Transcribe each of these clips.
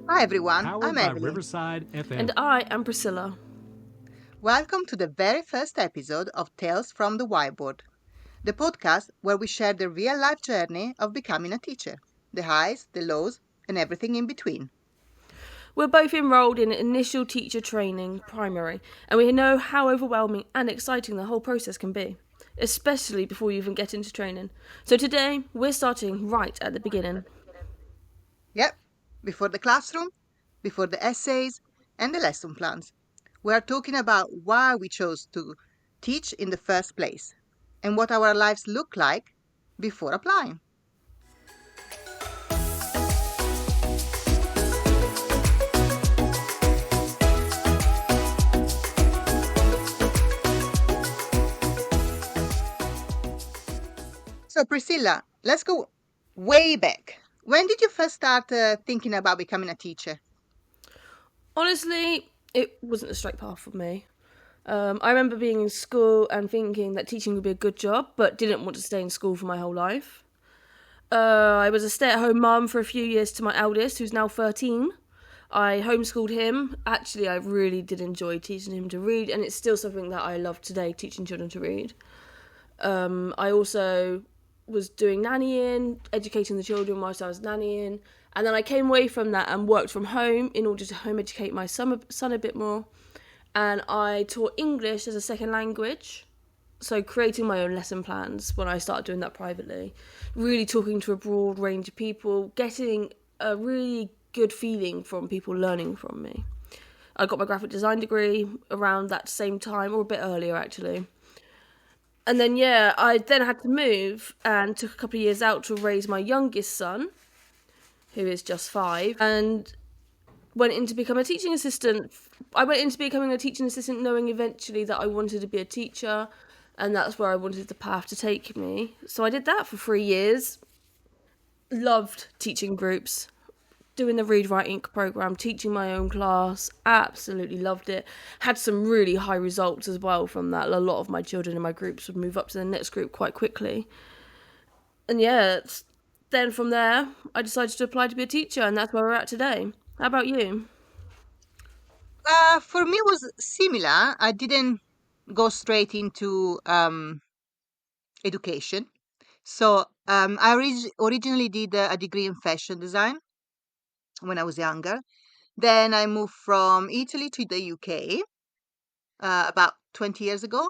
Hi everyone, I'm Powered by Evelyn. Riverside FM. And I am Priscilla. Welcome to the very first episode of Tales from the Whiteboard, the podcast where we share the real life journey of becoming a teacher, the highs, the lows, and everything in between. We're both enrolled in initial teacher training, primary, and we know how overwhelming and exciting the whole process can be, especially before you even get into training. So today, we're starting right at the beginning. Yep, before the classroom, before the essays, and the lesson plans. We are talking about why we chose to teach in the first place and what our lives look like before applying. So, Priscilla, let's go way back. When did you first start thinking about becoming a teacher? Honestly, it wasn't a straight path for me. I remember being in school and thinking that teaching would be a good job, but didn't want to stay in school for my whole life. I was a stay-at-home mum for a few years to my eldest, who's now 13. I homeschooled him. Actually, I really did enjoy teaching him to read, and it's still something that I love today, teaching children to read. I also was doing nannying, educating the children whilst I was nannying, and then I came away from that and worked from home in order to home educate my son a bit more. And I taught English as a second language, so creating my own lesson plans when I started doing that privately, really talking to a broad range of people, getting a really good feeling from people learning from me. I got my graphic design degree around that same time, or a bit earlier actually. And then I then had to move and took a couple of years out to raise my youngest son, who is just 5, and went in to become a teaching assistant. I went into becoming a teaching assistant knowing eventually that I wanted to be a teacher, and that's where I wanted the path to take me. So I did that for 3 years. Loved teaching groups, doing the Read Write Inc program, teaching my own class. Absolutely loved it. Had some really high results as well from that. A lot of my children in my groups would move up to the next group quite quickly. And then from there, I decided to apply to be a teacher, and that's where we're at today. How about you? For me, it was similar. I didn't go straight into education. So I originally did a degree in fashion design when I was younger. Then I moved from Italy to the UK about 20 years ago.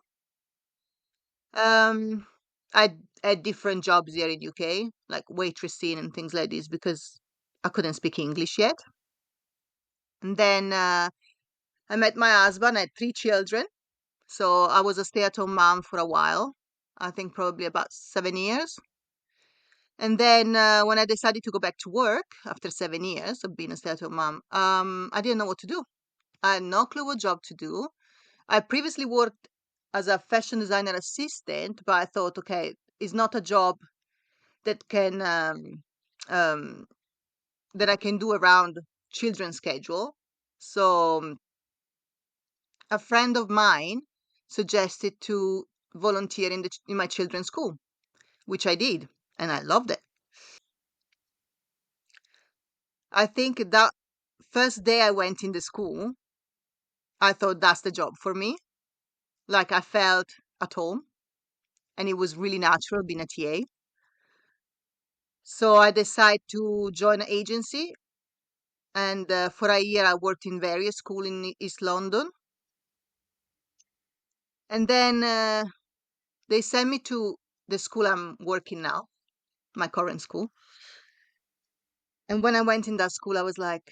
Um, I had different jobs here in UK, like waitressing and things like this, because I couldn't speak English yet. And then I met my husband. I had 3 children. So I was a stay-at-home mom for a while. I think probably about 7 years. And then when I decided to go back to work after 7 years of being a stay-at-home mom, I didn't know what to do. I had no clue what job to do. I previously worked as a fashion designer assistant, but I thought, okay, it's not a job that can um, that I can do around children's schedule. So a friend of mine suggested to volunteer in my children's school, which I did, and I loved it. I think that first day I went in the school, I thought that's the job for me. Like I felt at home, and it was really natural being a TA. So I decided to join an agency, and for a year I worked in various schools in East London. And then they sent me to the school I'm working now, my current school. And when I went in that school, I was like,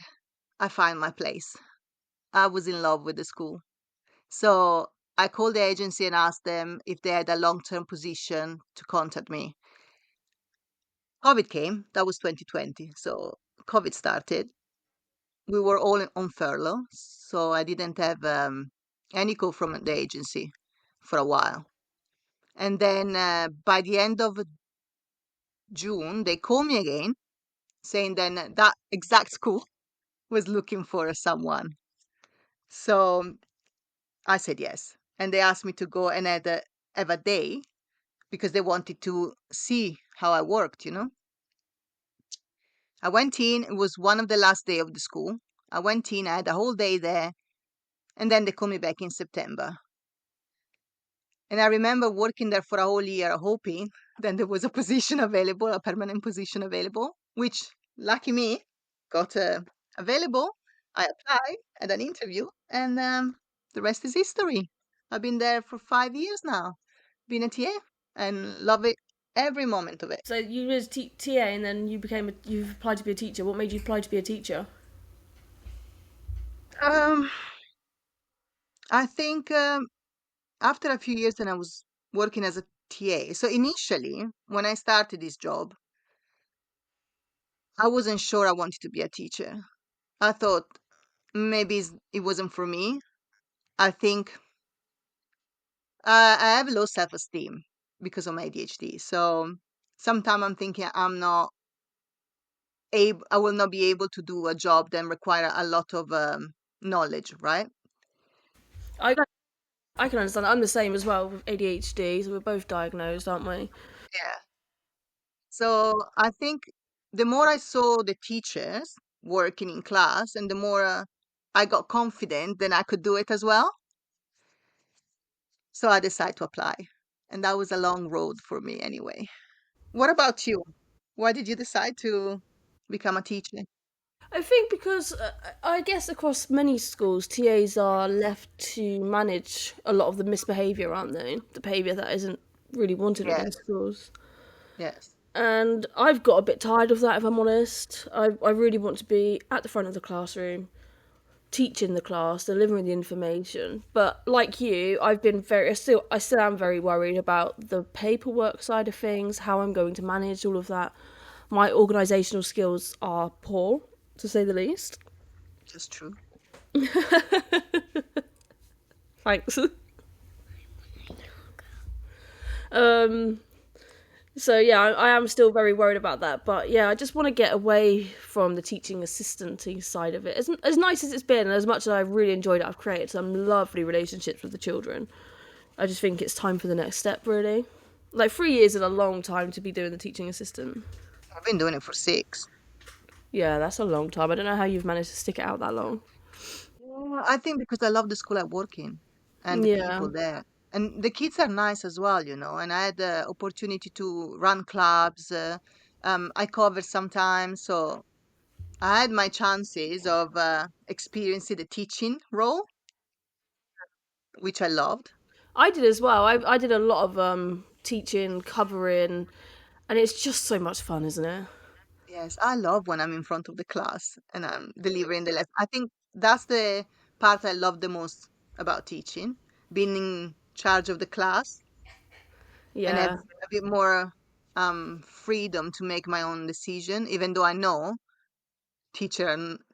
I find my place. I was in love with the school. So I called the agency and asked them if they had a long term position to contact me. COVID came, that was 2020. So COVID started. We were all on furlough. So I didn't have any call from the agency for a while. And then by the end of June, they called me again saying then that exact school was looking for someone. So I said yes. And they asked me to go and have a day because they wanted to see how I worked. I went in, it was one of the last day of the school. I went in, I had a whole day there, and then they called me back in September. And I remember working there for a whole year, hoping then there was a position available, a permanent position available, which lucky me got available. I applied, had an interview, and the rest is history. I've been there for 5 years now, been a TA, and love it every moment of it. So you was TA, and then you applied to be a teacher. What made you apply to be a teacher? Um, I think after a few years, then I was working as a TA. So initially, when I started this job, I wasn't sure I wanted to be a teacher. I thought maybe it wasn't for me. I think I have low self esteem because of my ADHD. So sometimes I'm thinking I will not be able to do a job that require a lot of knowledge, right? I I can understand. I'm the same as well with ADHD. So we're both diagnosed, aren't we? Yeah. So I think the more I saw the teachers working in class, and the more I got confident, then I could do it as well. So I decided to apply, and that was a long road for me anyway. What about you? Why did you decide to become a teacher? I think because I guess across many schools, TAs are left to manage a lot of the misbehaviour, aren't they? The behaviour that isn't really wanted within Yes, schools. yes. And I've got a bit tired of that, if I'm honest. I really want to be at the front of the classroom, teaching the class, delivering the information. But like you, I still am very worried about the paperwork side of things, how I'm going to manage all of that. My organisational skills are poor, to say the least. Just true. Thanks. um, so yeah, I am still very worried about that. But yeah, I just want to get away from the teaching assistancy side of it. As nice as it's been, and as much as I've really enjoyed it, I've created some lovely relationships with the children. I just think it's time for the next step, really. Like 3 years is a long time to be doing the teaching assistant. I've been doing it for 6. Yeah, that's a long time. I don't know how you've managed to stick it out that long. Yeah, I think because I love the school I work in and the Yeah. people there. And the kids are nice as well, you know. And I had the opportunity to run clubs. I cover sometimes, so I had my chances of experiencing the teaching role, which I loved. I did as well. I did a lot of teaching, covering, and it's just so much fun, isn't it? Yes, I love when I'm in front of the class and I'm delivering the lesson. I think that's the part I love the most about teaching, being in charge of the class and have Yeah. a bit more freedom to make my own decision, even though I know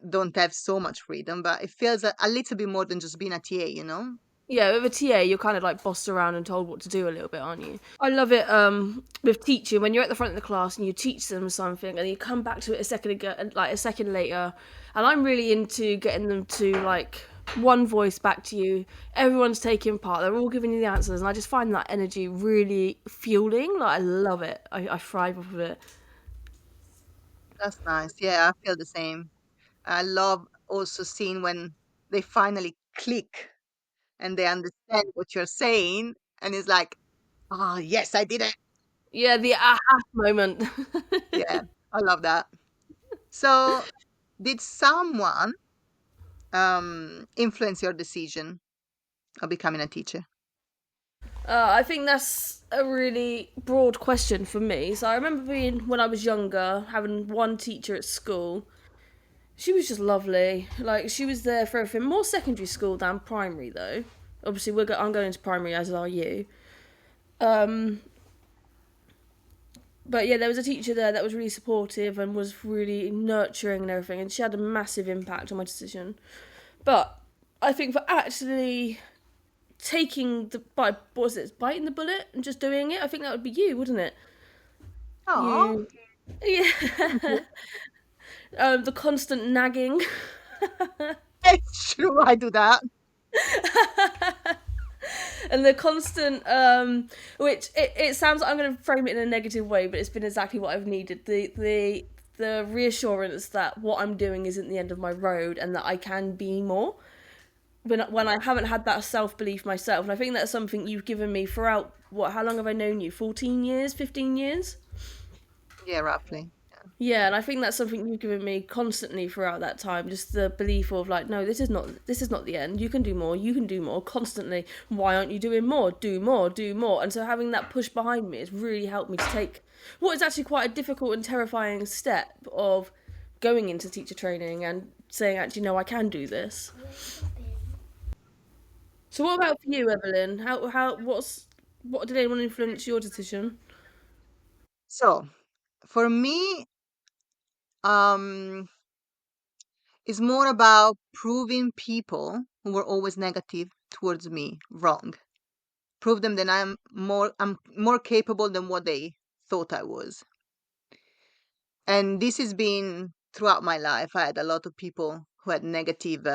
don't have so much freedom, but it feels a little bit more than just being a TA, you know? Yeah, with a TA, you're kind of like bossed around and told what to do a little bit, aren't you? I love it with teaching when you're at the front of the class and you teach them something and you come back to it a second later, and I'm really into getting them to like one voice back to you. Everyone's taking part. They're all giving you the answers, and I just find that energy really fueling. Like I love it. I thrive off of it. That's nice. Yeah, I feel the same. I love also seeing when they finally click and they understand what you're saying, and it's like, oh, yes, I did it. Yeah, the aha moment. Yeah, I love that. So, did someone influence your decision of becoming a teacher? I think that's a really broad question for me. So I remember being when I was younger, having one teacher at school. She was just lovely. Like she was there for everything. More secondary school than primary though. Obviously, I'm going to primary, as are you. Um, but yeah, there was a teacher there that was really supportive and was really nurturing and everything, and she had a massive impact on my decision. But I think for actually taking what was it, biting the bullet and just doing it, I think that would be you, wouldn't it? Oh, You, thank yeah. you. The constant nagging. It's true, I do that. And the constant which it sounds like I'm going to frame it in a negative way, but it's been exactly what I've needed. The the reassurance that what I'm doing isn't the end of my road and that I can be more. When I haven't had that self belief myself, and I think that's something you've given me throughout what? How long have I known you? 14 years, 15 years. Yeah, roughly. Yeah, and I think that's something you've given me constantly throughout that time. Just the belief of like, no, this is not the end. You can do more. You can do more constantly. Why aren't you doing more? Do more. Do more. And so having that push behind me has really helped me to take what is actually quite a difficult and terrifying step of going into teacher training and saying, actually, no, I can do this. So what about for you, Evelyn? What did anyone influence your decision? So for me, um, it's more about proving people who were always negative towards me wrong. Prove them that I'm more capable than what they thought I was. And this has been throughout my life. I had a lot of people who had negative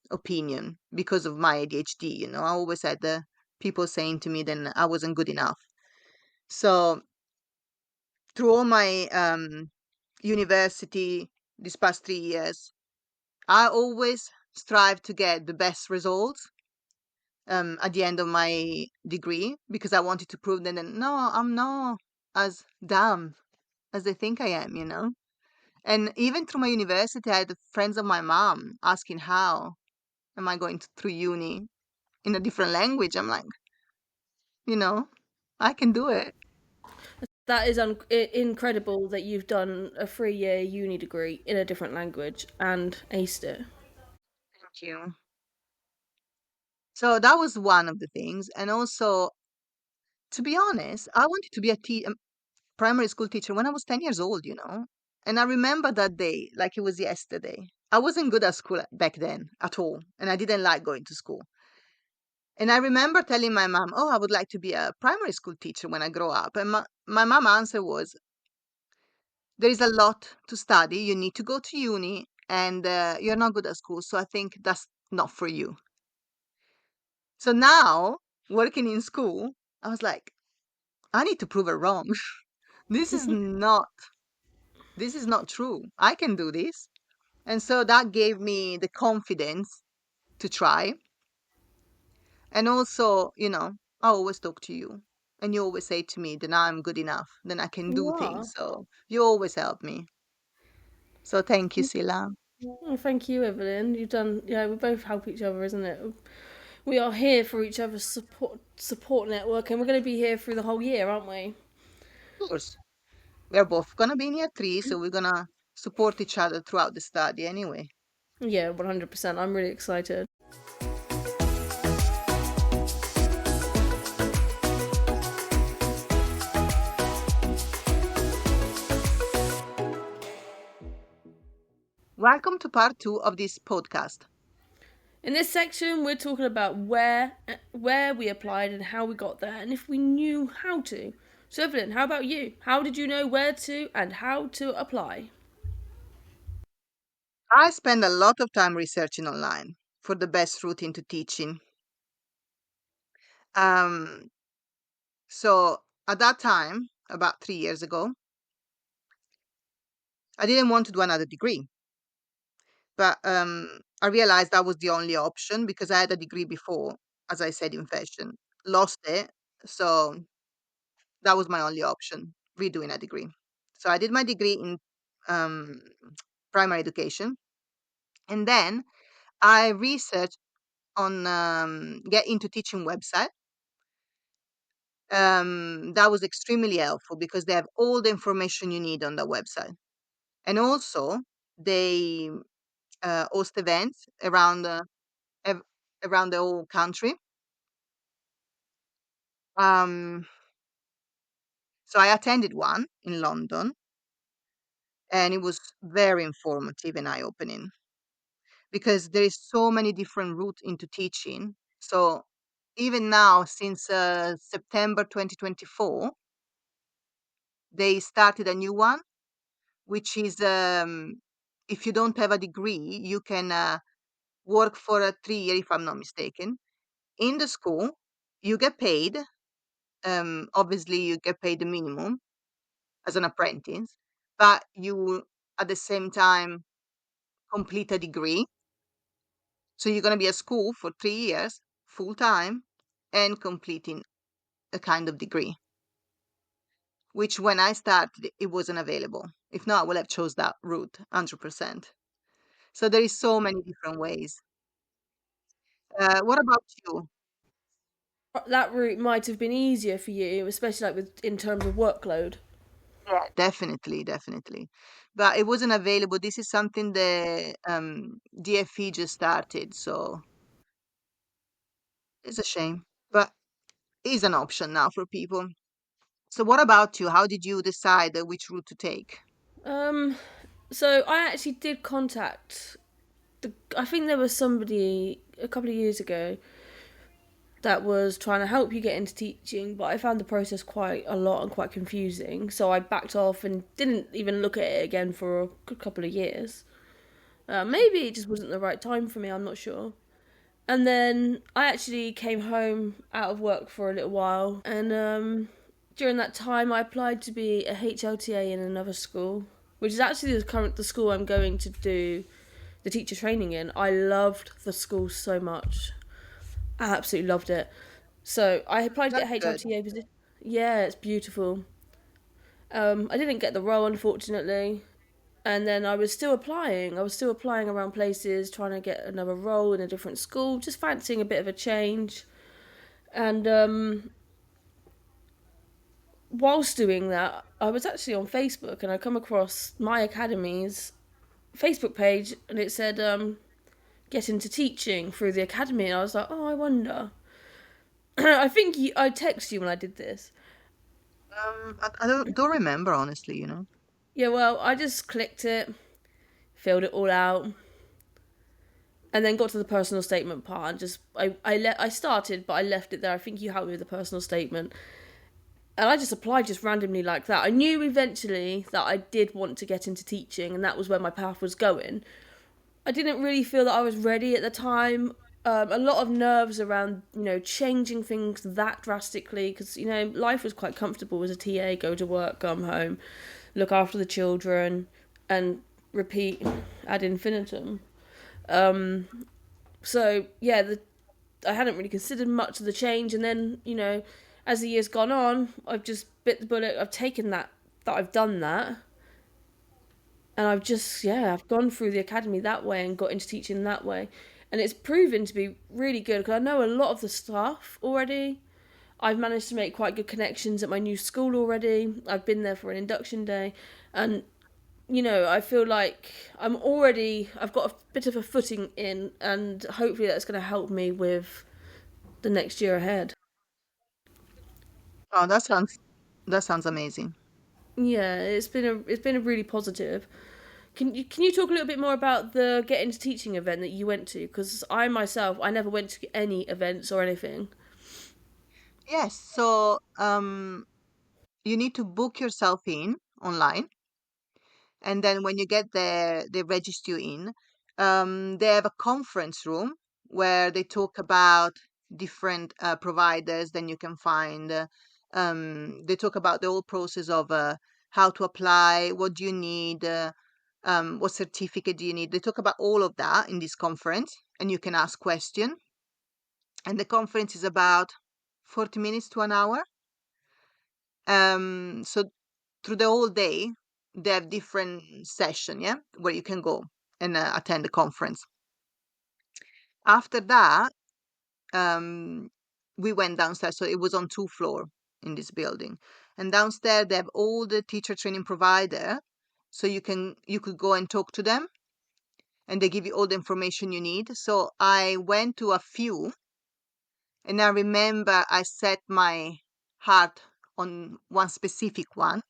opinion because of my ADHD. I always had people saying to me that I wasn't good enough. So through all my university these past 3 years, I always strive to get the best results at the end of my degree because I wanted to prove them that no, I'm not as dumb as they think I am. And even through my university, I had friends of my mom asking how am I going through uni in a different language. I'm like, you know, I can do it. That is incredible that you've done a 3 year uni degree in a different language and aced it. Thank you. So that was one of the things. And also, to be honest, I wanted to be a primary school teacher when I was 10 years old. And I remember that day like it was yesterday. I wasn't good at school back then at all. And I didn't like going to school. And I remember telling my mom, oh, I would like to be a primary school teacher when I grow up. And my mom answer was, there is a lot to study. You need to go to uni and you're not good at school. So I think that's not for you. So now, working in school, I was like, I need to prove her wrong. this is not this is not true. I can do this. And so that gave me the confidence to try. And also, I always talk to you. And you always say to me that I'm good enough, then I can do Wow. things. So you always help me. So thank you, Sila. Oh, thank you, Evelyn. You've done. Yeah, we both help each other, isn't it? We are here for each other's support network, and we're going to be here through the whole year, aren't we? Of course. We're both gonna be in year 3, so we're gonna support each other throughout the study anyway. Yeah, 100%. I'm really excited. Welcome to part 2 of this podcast. In this section, we're talking about where we applied and how we got there, and if we knew how to. So, Evelyn, how about you? How did you know where to and how to apply? I spend a lot of time researching online for the best route into teaching. Um, so at that time, about 3 years ago, I didn't want to do another degree, but I realized that was the only option because I had a degree before, as I said, in fashion. Lost it, so that was my only option, redoing a degree. So I did my degree in um, primary education, and then I researched on get into teaching website. That was extremely helpful because they have all the information you need on the website, and also they host events ev- around the whole country. Um, so I attended one in London, and it was very informative and eye-opening because there is so many different routes into teaching. So even now, since September 2024, they started a new one, which is if you don't have a degree, you can work for a 3 year, if I'm not mistaken, in the school. You get paid. Obviously, you get paid the minimum as an apprentice, but you at the same time complete a degree. So you're going to be at school for 3 years, full time, and completing a kind of degree, which when I started, it wasn't available. If not, I would have chose that route 100%. So there is so many different ways. What about you? That route might have been easier for you, especially like with in terms of workload. Yeah, definitely, definitely. But it wasn't available. This is something the DFE just started, so it's a shame. But it is an option now for people. So what about you? How did you decide which route to take? Um, so I actually did contact I think there was somebody a couple of years ago that was trying to help you get into teaching, but I found the process quite a lot and quite confusing. So I backed off and didn't even look at it again for a good couple of years. Maybe it just wasn't the right time for me, I'm not sure. And then I actually came home out of work for a little while, and during that time I applied to be a HLTA in another school, which is actually the school I'm going to do the teacher training in. I loved the school so much. I absolutely loved it. So I applied to That's get a good. HLTA position. Yeah, it's beautiful. I didn't get the role, unfortunately. And then I was still applying. I was still applying around places, trying to get another role in a different school, just fancying a bit of a change. And whilst doing that, I was actually on Facebook and I come across my academy's Facebook page and it said, get into teaching through the academy. And I was like, oh, I wonder. I texted you when I did this. I don't remember honestly, you know. Yeah, well, I just clicked it, filled it all out, and then got to the personal statement part and just I started, but I left it there. I think you helped me with the personal statement, and I just applied just randomly like that. I knew eventually that I did want to get into teaching, and that was where my path was going. I didn't really feel that I was ready at the time. A lot of nerves around, changing things that drastically because, life was quite comfortable as a TA, go to work, come home, look after the children, and repeat ad infinitum. So, yeah, I hadn't really considered much of the change. And then, as the years gone on, I've just bit the bullet. I've taken that I've done that. And I've gone through the academy that way and got into teaching that way. And it's proven to be really good because I know a lot of the staff already. I've managed to make quite good connections at my new school already. I've been there for an induction day. And, I feel like I've got a bit of a footing in, and hopefully that's going to help me with the next year ahead. Oh, that sounds amazing. Yeah, it's been a really positive. Can you talk a little bit more about the Get Into Teaching event that you went to? Because I myself, I never went to any events or anything. Yes, so you need to book yourself in online, and then when you get there, they register you in. They have a conference room where they talk about different providers. Then you can find. They talk about the whole process of how to apply, what do you need, what certificate do you need. They talk about all of that in this conference, and you can ask questions. And the conference is about 40 minutes to an hour. So through the whole day, they have different session, yeah, where you can go and attend the conference. After that, um, we went downstairs. So it was on 2 floor in this building, and downstairs they have all the teacher training provider. So you could go and talk to them, and they give you all the information you need. So I went to a few, and I remember I set my heart on one specific one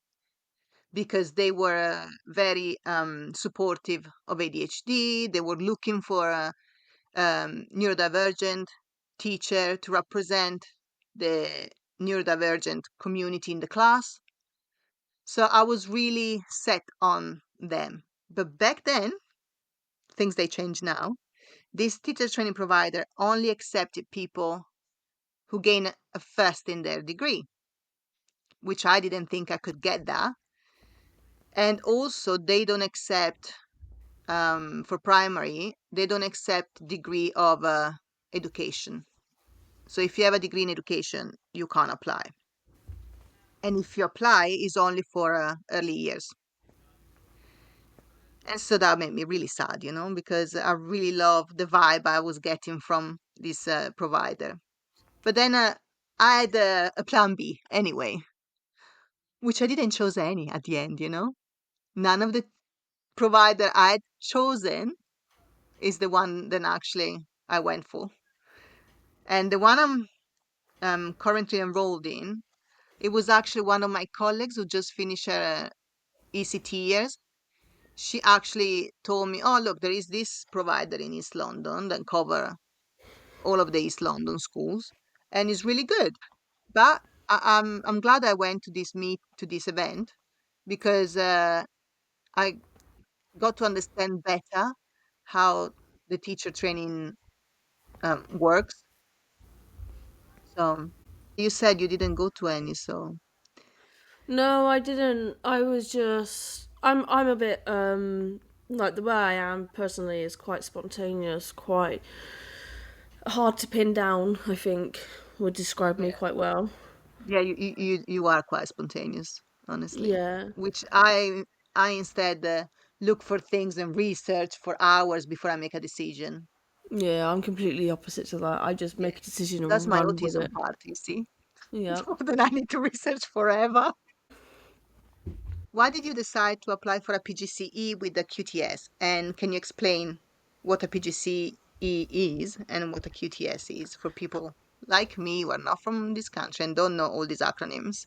because they were very supportive of ADHD. They were looking for a neurodivergent teacher to represent the neurodivergent community in the class. So I was really set on them. But back then, things they change now. This teacher training provider only accepted people who gain a first in their degree, which I didn't think I could get that. And also, they don't accept, for primary, they don't accept degree of education. So if you have a degree in education, you can't apply. And if you apply, it's only for early years. And so that made me really sad, because I really love the vibe I was getting from this provider. But then I had a plan B anyway, which I didn't choose any at the end. None of the provider I had chosen is the one that actually I went for. And the one I'm currently enrolled in, it was actually one of my colleagues who just finished her ECT years. She actually told me, "Oh, look, there is this provider in East London that cover all of the East London schools, and it's really good." But I'm glad I went to this event because I got to understand better how the teacher training works. So you said you didn't go to any, so No, I didn't. I was just. I'm a bit like the way I am personally is quite spontaneous, quite hard to pin down. I think would describe me yeah, quite well. yeah, you are quite spontaneous, honestly. Yeah, Which I instead look for things and research for hours before I make a decision. yeah. I'm completely opposite to that. I just Yeah, make a decision that's and my run with autism it. part, you see. Yeah. So then I need to research forever. Why did you decide to apply for a PGCE with the QTS? And can you explain what a PGCE is and what a QTS is for people like me who are not from this country and don't know all these acronyms?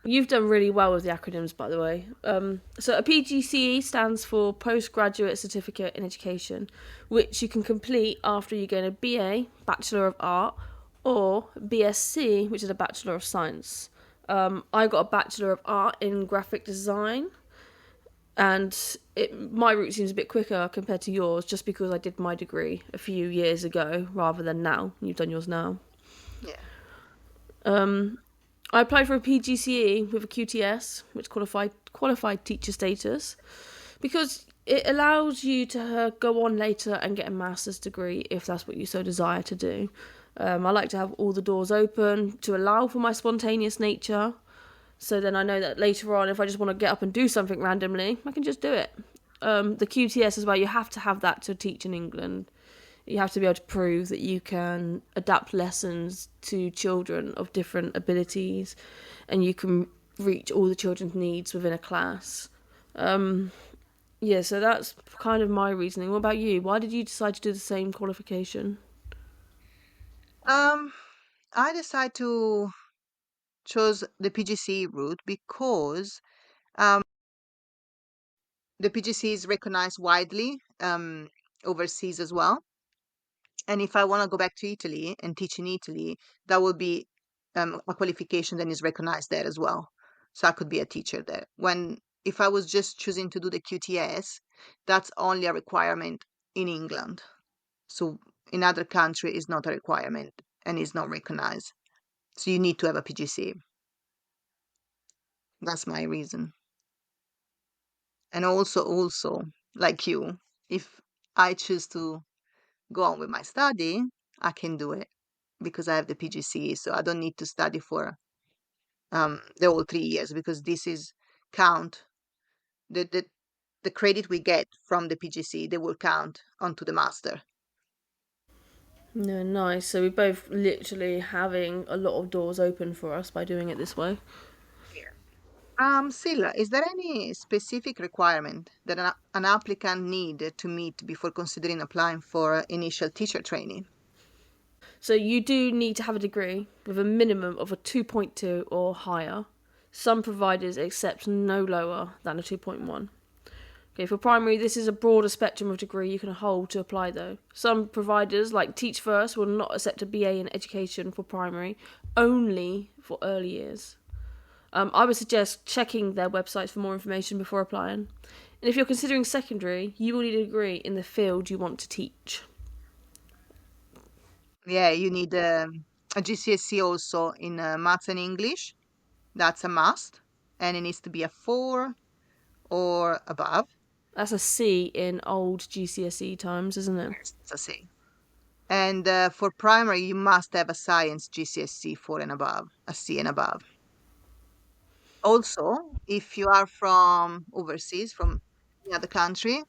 You've done really well with the acronyms, by the way. So a PGCE stands for Postgraduate Certificate in Education, which you can complete after you gain a BA, Bachelor of Art, or BSc, which is a Bachelor of Science. I got a Bachelor of Art in Graphic Design, and my route seems a bit quicker compared to yours, just because I did my degree a few years ago rather than now. You've done yours now. Yeah. I applied for a PGCE with a QTS, which qualified teacher status, because it allows you to go on later and get a master's degree if that's what you so desire to do. I like to have all the doors open to allow for my spontaneous nature. So then I know that later on, if I just want to get up and do something randomly, I can just do it. The QTS as well, you have to have that to teach in England. You have to be able to prove that you can adapt lessons to children of different abilities and you can reach all the children's needs within a class. Yeah, so that's kind of my reasoning. What about you? Why did you decide to do the same qualification? Um, I decided to choose the PGCE route because um, the PGCE is recognized widely overseas as well. And if I want to go back to Italy and teach in Italy, that will be a qualification that is recognized there as well. So I could be a teacher there. When if I was just choosing to do the QTS, that's only a requirement in England. So in other country, it's not a requirement and is not recognized. So you need to have a PGC. That's my reason. And also, like you, if I choose to go on with my study, I can do it because I have the PGCE. So I don't need to study for the whole 3 years because this is count the the credit we get from the PGC. They will count onto the master. No, nice. So we're both literally having a lot of doors open for us by doing it this way. Yeah. Silla, is there any specific requirement that an applicant need to meet before considering applying for initial teacher training? So you do need to have a degree with a minimum of a 2.2 or higher. Some providers accept no lower than a 2.1. Okay, for primary, this is a broader spectrum of degree you can hold to apply though. Some providers, like Teach First, will not accept a BA in education for primary, only for early years. I would suggest checking their websites for more information before applying. And if you're considering secondary, you will need a degree in the field you want to teach. Yeah, you need a GCSE also in maths and English. That's a must, and it needs to be a 4 or above. That's a C in old GCSE times, isn't it? Yes, it's a C. And for primary, you must have a science GCSE 4 and above, a C and above. Also, if you are from overseas, from any other country,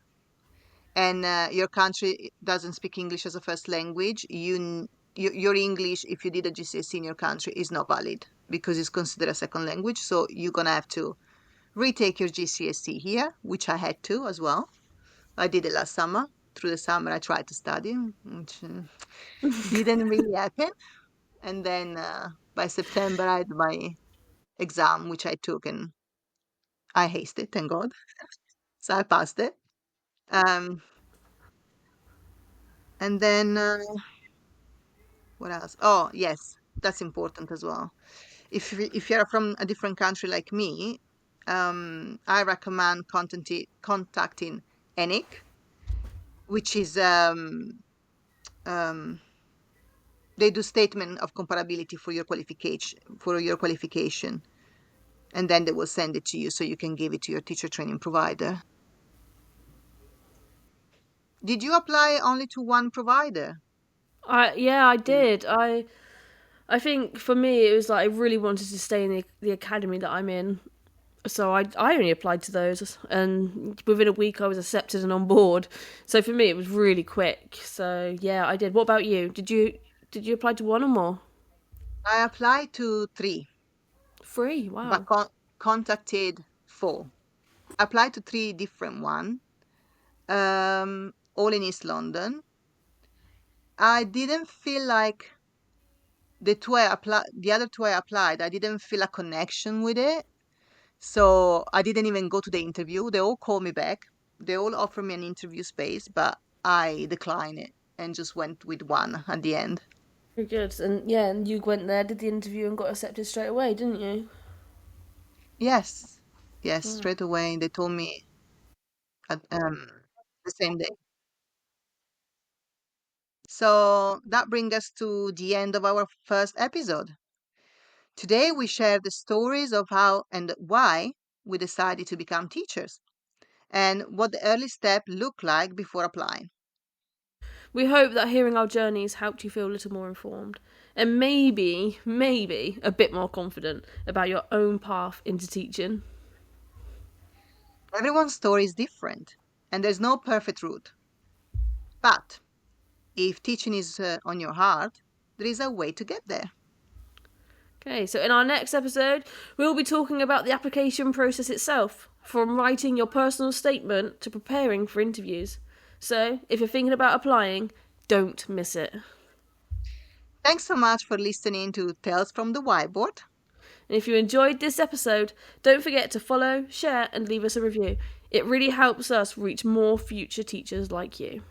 and your country doesn't speak English as a first language, your English, if you did a GCSE in your country, is not valid because it's considered a second language. So you're gonna have to retake your GCSE here, which I had to as well. I did it last summer. Through the summer, I tried to study, which didn't really happen. And then by September, I had my exam, which I took, and I aced it, thank God. So I passed it. Um, and then what else? Oh, yes, that's important as well. If you're from a different country like me, I recommend contacting ENIC, which is um, they do statement of comparability for your qualification, and then they will send it to you so you can give it to your teacher training provider. Did you apply only to one provider? I did. I think for me it was like I really wanted to stay in the academy that I'm in. So I only applied to those, and within a week I was accepted and on board. So for me it was really quick. So yeah, I did. What about you? Did you apply to one or more? I applied to three, Three. but Wow. contacted four. Applied to three different one, all in East London. I didn't feel like the other two I applied, I didn't feel a connection with it. So I didn't even go to the interview. They all called me back. They all offered me an interview space, but I declined it and just went with one at the end. Very good. And yeah, and you went there, did the interview, and got accepted straight away, didn't you? Yes, yes, Wow. straight away. They told me at, the same day. So that brings us to the end of our first episode. Today we share the stories of how and why we decided to become teachers and what the early step looked like before applying. We hope that hearing our journeys helped you feel a little more informed and maybe a bit more confident about your own path into teaching. Everyone's story is different and there's no perfect route. But if teaching is on your heart, there is a way to get there. Okay, so in our next episode, we'll be talking about the application process itself, from writing your personal statement to preparing for interviews. So, if you're thinking about applying, don't miss it. Thanks so much for listening to Tales from the Whiteboard. And if you enjoyed this episode, don't forget to follow, share, and leave us a review. It really helps us reach more future teachers like you.